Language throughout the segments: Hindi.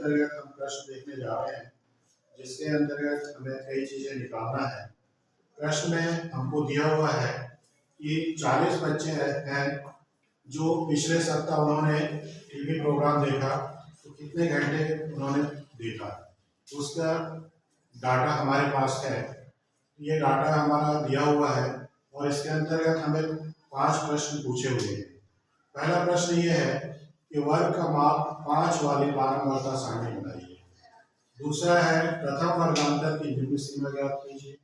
अंतर्गत हम प्रश्न देखने जा रहे हैं, जिसके अंतर्गत हमें कई चीजें निकालना है। प्रश्न में हमको दिया हुआ है कि 40 बच्चे हैं जो पिछले सप्ताह उन्होंने टीवी प्रोग्राम देखा, तो कितने घंटे उन्होंने देखा, उसका डाटा हमारे पास है। ये डाटा हमारा दिया हुआ है और इसके अंतर्गत हमें 5 प्रश्न पूछे हुए हैं। पहला प्रश्न ये है कि वर्ग का माप 5 वाली बारंबारता सारणी बनाइए। दूसरा है प्रथम वर्गांतर की निम्न सीमा ज्ञात कीजिए।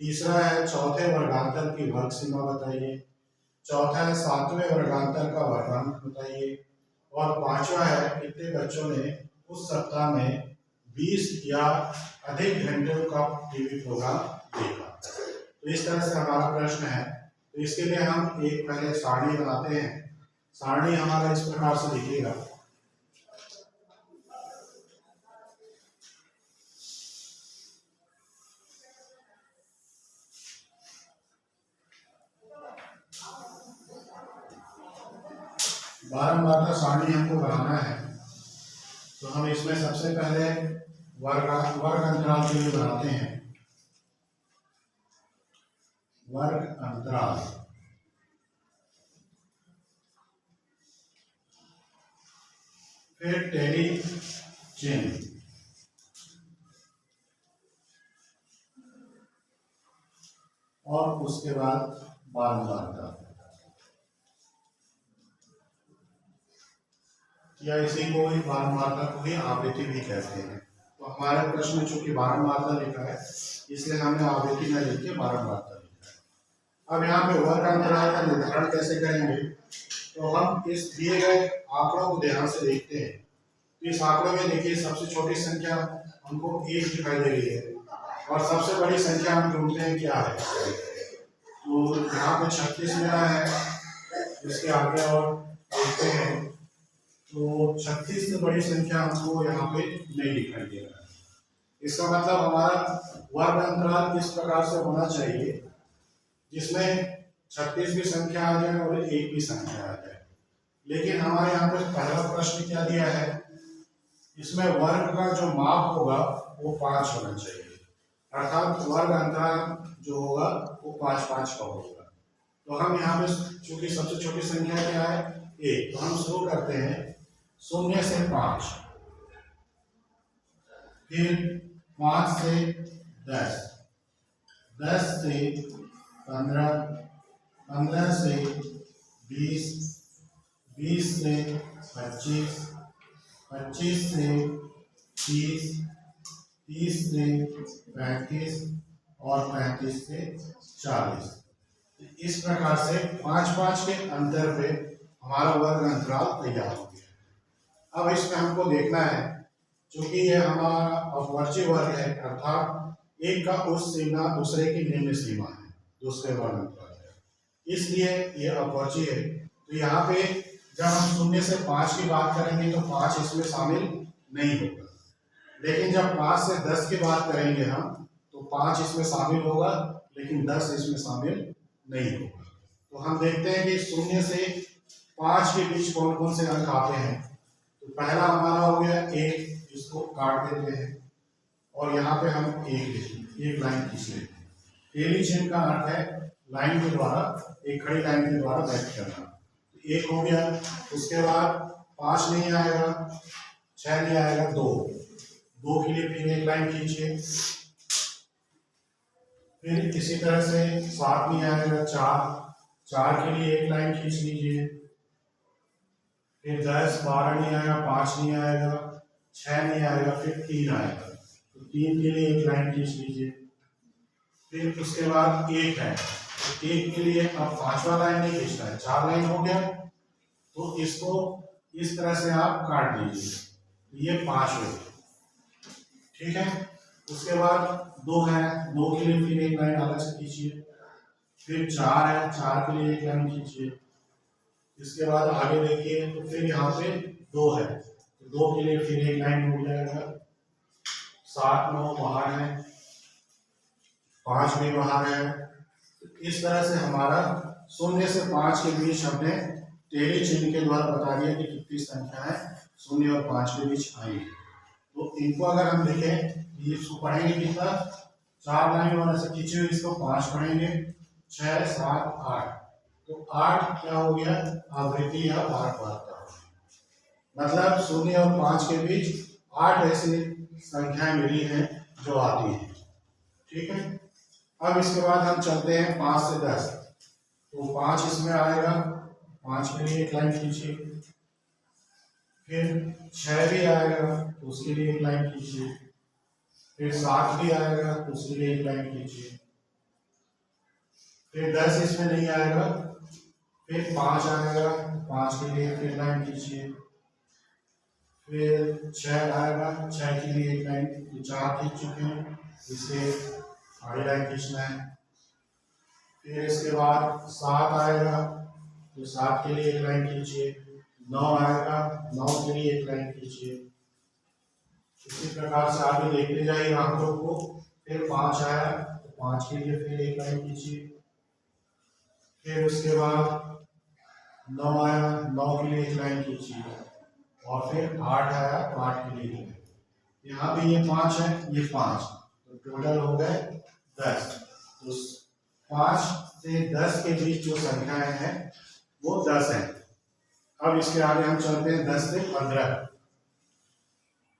तीसरा है चौथे वर्गांतर की वर्ग सीमा बताइए। चौथा है 7वें वर्गांतर का वर्गांक बताइए। और 5वां है कितने बच्चों ने उस सप्ताह में 20 या अधिक घंटों का टीवी प्रोग्राम देखा। तो इस तरह से हमारा प्रश्न है। तो इसके लिए हम एक पहले सारणी बनाते हैं। सारणी हमारा इस प्रकार से दिखेगा। बारंबारता सारणी हमको बनाना है, तो हम इसमें सबसे पहले वर्ग अंतराल के लिए बनाते हैं। वर्ग अंतराल, फिर टेली चिन्ह, और उसके बाद बारंबारता, या इसी को ही बारंबारता को ही आवृत्ति भी कहते हैं। तो हमारे प्रश्न में चूंकि बारंबारता लिखा है, इसलिए हमने आवृत्ति में लिख के बारंबारता लिखा है। अब यहाँ पे वर्ग अंतराल का निर्धारण कैसे करेंगे, तो हम इस दिए गए आंकड़ों को ध्यान से देखते हैं। तो इस आंकड़े में देखिए सबसे छोटी संख्या हमको 1 दिखाई दे रही है और सबसे बड़ी संख्या हम ढूंढते हैं क्या है। तो यहाँ पे 36 मिला है, इसके आगे और देखते हैं तो 36 से बड़ी संख्या हमको यहाँ पे नहीं दिखाई दे रहा है। इसका मतलब हमारा वर्ग अंतराल इस प्रकार से होना चाहिए जिसमें 36 भी संख्या आ जाए और 1 भी संख्या आ जाए। लेकिन हमारे यहाँ पे पहला प्रश्न क्या दिया है, इसमें वर्ग का जो माप होगा वो 5 होना चाहिए, अर्थात वर्ग अंतराल जो होगा वो 5-5 का होगा। तो हम यहाँ पे चूंकि सबसे छोटी संख्या क्या है 1, तो हम शुरू करते हैं 0 से 5, फिर 5 से 10, 10 से 15, 15 से 20, 20 से 25, 25 से 30, 30 से 35 और 35 से 40। इस प्रकार से 5-5 के अंतर पे हमारा वर्ग अंतराल तैयार हो गया। अब इसमें हमको देखना है, क्योंकि ये हमारा अपवर्ज्य वर्ग है, अर्थात एक का उच्च सीमा दूसरे की निम्न सीमा है, दूसरे वर्ग अंतराल है, इसलिए ये अपवर्ज्य है। तो यहाँ पे जब हम 0 से 5 की बात करेंगे तो 5 इसमें शामिल नहीं होगा, लेकिन जब 5 से 10 की बात करेंगे हम तो 5 इसमें शामिल होगा, लेकिन 10 इसमें शामिल नहीं होगा। तो हम देखते हैं कि 0 से 5 के बीच कौन कौन से अंक आते हैं। तो पहला हमारा हो गया 1, जिसको काट देते हैं और यहाँ पे हम 1 लाइन खींच लेते हैं। टेली चिन्ह का अर्थ है लाइन के द्वारा, एक खड़ी लाइन के द्वारा व्यक्त करना। तो 1 हो गया, उसके बाद 5 नहीं आएगा, 6 नहीं आएगा, 2 के लिए फिर 1 लाइन खींचिए। फिर इसी तरह से 7 नहीं आएगा, 4 के लिए 1 लाइन खींच लीजिए। फिर 10, 12 नहीं आएगा, 5 नहीं आएगा, 6 नहीं आएगा, फिर 3 आएगा, तो 3 के लिए 1 लाइन खींच लीजिए। फिर उसके बाद 1 है, तो 1 के लिए अब 5वां लाइन नहीं खींचना है, 4 लाइन हो गया, तो इसको इस तरह से आप काट दीजिए, ये 5 हो गया, ठीक है। उसके बाद 2 है, 2 के लिए फिर 1 लाइन अलग से खींचिए। फिर 4 है, 4 के लिए 1 लाइन खींचिए। इसके बाद आगे देखिए तो फिर यहाँ पे 2 है, तो 2 के लिए फिर 1 लाइन हो जाएगा। 7, 9 बाहर है, 5 भी बाहर है। तो इस तरह से हमारा 0 से 5 के बीच हमने टेली चिन्ह के द्वारा बता दिया कि कितनी संख्याएं 0 और 5 के बीच आई। तो इनको अगर हम लिखें, ये इसको पढ़ेंगे कितना, 4 लाइन और ऐसे खींचे हुए इसको 5 पढ़ेंगे, 6 7 8, तो 8 क्या हो गया, आवृत्ति या भाग वार्ता, मतलब 0 और 5 के बीच 8 ऐसी संख्याएं मिली हैं जो आती हैं। ठीक है, अब इसके बाद हम चलते हैं 5 से 10, तो 5 इसमें आएगा, 5 के लिए एक लाइन खींचिए, फिर 6 भी आएगा तो उसके लिए एक लाइन खींचिए, फिर 7 भी आएगा तो उसके लिए एक लाइन खींचिए, फिर 10 इसमें नहीं आएगा, फिर 5 आएगा, 5 के लिए फिर लाइन खींचिए, फिर 6 आएगा, 6 के लिए एक लाइन, 4 खींच चुके हैं, इसे आगे लाइन खींचना है, फिर इसके बाद 7 आएगा तो 7 के लिए एक लाइन खींचिए, 9 आएगा, 9 के लिए एक लाइन खींचिए, इसी प्रकार से आगे देखते जाइए आंकड़ों को, फिर 5 आया तो 5 के लिए फिर एक लाइन खींचिए, फिर उसके बाद 9 आया, 9 के लिए एक लाइन खींचिए, और फिर 8 आया तो 8 के लिए एक, यहाँ भी ये 5 है, ये 5, तो टोटल हो गए 10। तो 5 से 10 के बीच जो संख्याएं हैं वो 10 हैं। अब इसके आगे हम चलते हैं 10 से 15,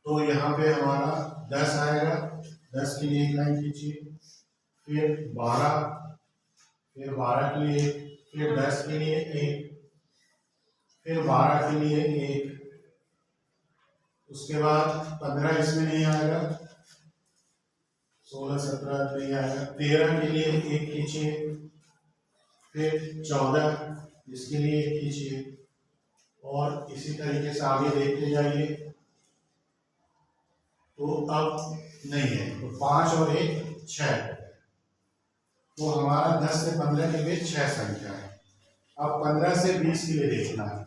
तो यहाँ पे हमारा 10 आएगा, 10 के लिए एक लाइन खींचिए, फिर 12, फिर 12 के लिए, फिर 10 के लिए एक, फिर 12 के लिए एक, उसके बाद 15 इसमें नहीं आएगा, 16 17 नहीं आएगा, 13 के लिए एक खींचिए, फिर 14 इसके लिए एक खींचिए, और इसी तरीके से आगे देखते जाइए, तो अब नहीं है, तो 5 और 1 6, तो हमारा 10 से 15 के बीच 6 संख्या है। अब 15 से 20 के लिए देखना है,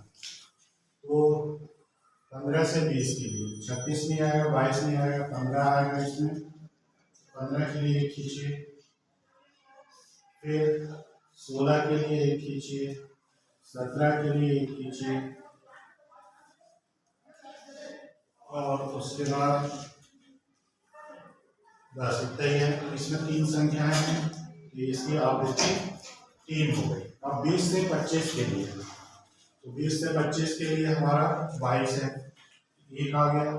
तो 15 से 20 के लिए 36 नहीं आएगा, 22 नहीं आएगा, 15 आएगा इसमें, 15 के लिए एक खींचिए, फिर 16 के लिए एक खींचिए, 17 के लिए एक खींचिए, और उसके बाद बस इतना ही है। तो इसमें 3 संख्याएं हैं, तो इसकी आवृत्ति 3 हो गई। अब 20 से 25 के लिए, तो 20 से 25 के लिए हमारा 22 है, एक आ गया,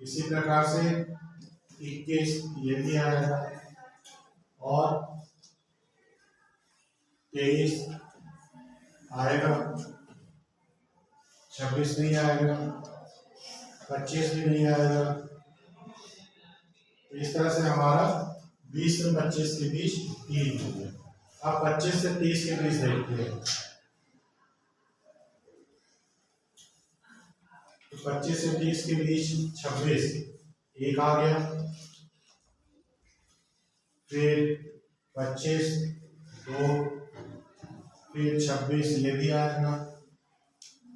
इसी प्रकार से 21 ये भी आएगा, और 23 आएगा, 26 नहीं आएगा, 25 भी नहीं आएगा। तो इस तरह से हमारा 20 से 25 के बीच 3 हो गया। अब 25 से 30 के बीच देखते हैं, तो 25 से 30 के बीच 26 एक आ गया, फिर 25 2, फिर 26 ये भी आएगा,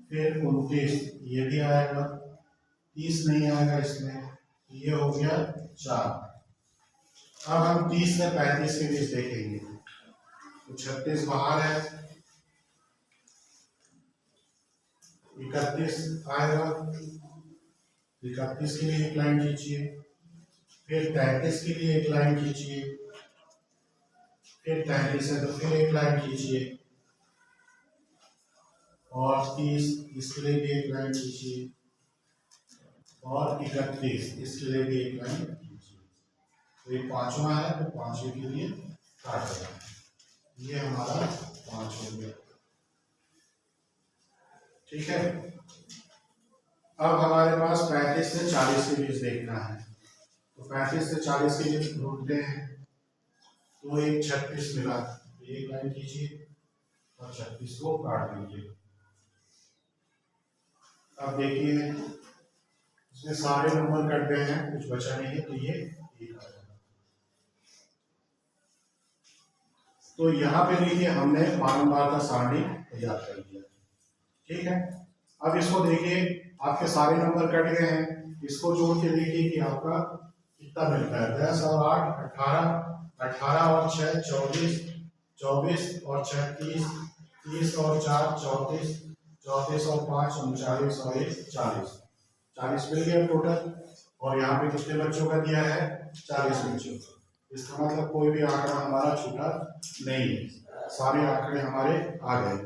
फिर 29 ये भी आएगा, 30 नहीं आएगा इसमें, ये हो गया 4। अब हम 30 से 35 के बीच देखेंगे, तो 36 बाहर है, 31 आएगा, 31 के लिए एक लाइन खींचिए, फिर 33 के लिए एक लाइन खींचिए, फिर 33 है तो फिर एक लाइन खींचिए, और 30 इसके लिए भी एक लाइन खींचिए, और 31 इसके लिए भी एक लाइन खींचिए। तो ये 5वां है, तो 5वें के लिए काट देना, ये हमारा 5 हो गया। ठीक है, अब हमारे पास 35 से 40 के बीच देखना है, तो 35 से 40 के बीच ढूंढते हैं, तो एक 36 मिला, एक लाइन खींचिए और 36 को काट दीजिए। अब देखिए इसमें सारे नंबर कट गए हैं, कुछ बचा नहीं है, तो ये एक आ जाएगा। तो यहाँ पे देखिए हमने बारंबार का सारणी तैयार कर दिया। ठीक है, अब इसको देखिए, आपके सारे नंबर कट गए हैं, इसको जोड़ के देखिए कि आपका कितना मिलता है। 10 और 8 18, 18 और 6 24, 24 और 6 30, 30 और 4 34, 34 और 5 39 और 1 40, 40 मिल गया टोटल। और यहाँ पे कितने बच्चों का दिया है? 40 बच्चों। इसका मतलब कोई भी आंकड़ा हमारा छूटा नहीं है, सारे आंकड़े हमारे आ गए।